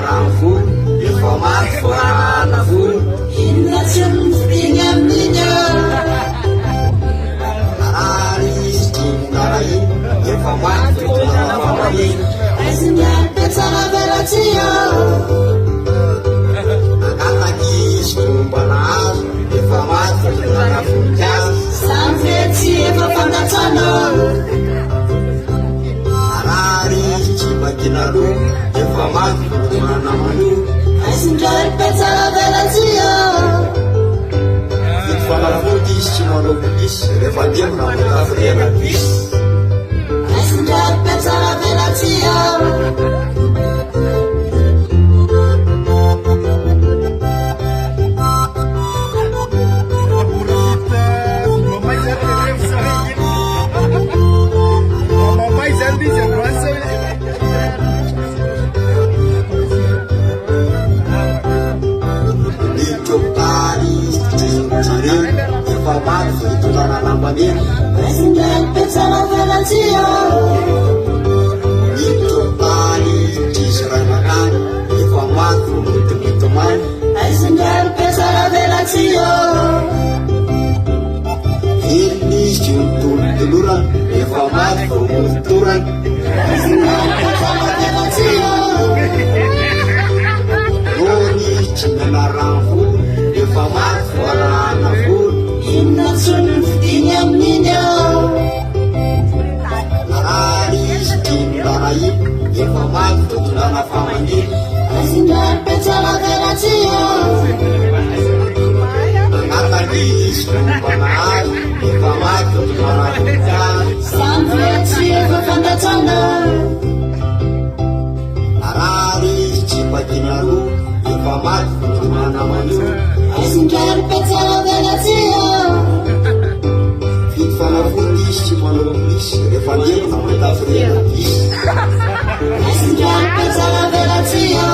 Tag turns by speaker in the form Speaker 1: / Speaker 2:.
Speaker 1: menarangku informasi foranaku
Speaker 2: Inacun dengan minyo
Speaker 1: Aris cintarai informasi foranaku
Speaker 2: Asinyan petala velatio
Speaker 1: Akataki sumbanas informasi foranaku
Speaker 2: Samveti evafandatano
Speaker 1: Aris cibakinalu informasi foranaku
Speaker 2: Asinyan petala velatio
Speaker 1: Falafotis cimanovis refadim ramela frenavis
Speaker 2: Asinyan petala velatio
Speaker 1: informasi foranaku
Speaker 2: Asinyan petala velatio
Speaker 1: Ditupani diserahkan informasi teman-teman
Speaker 2: Asinyan petala velatio
Speaker 1: ini juntul teluran informasi pengulturan
Speaker 2: Asinyan petala velatio
Speaker 1: Doni cimenarangku informasi foranaku
Speaker 2: Inacun dengan minyo
Speaker 1: Aris cintarai informasi foranaku
Speaker 2: Asinyan petala velatio
Speaker 1: Akataki sumbanas informasi foranaku
Speaker 2: Samveti evafandatano
Speaker 1: Aris cibakinalu informasi foranaku
Speaker 2: Asinyan petala velatio
Speaker 1: Falafotis cimanovis refadim ramela frenavis
Speaker 2: Asinyan petala velatio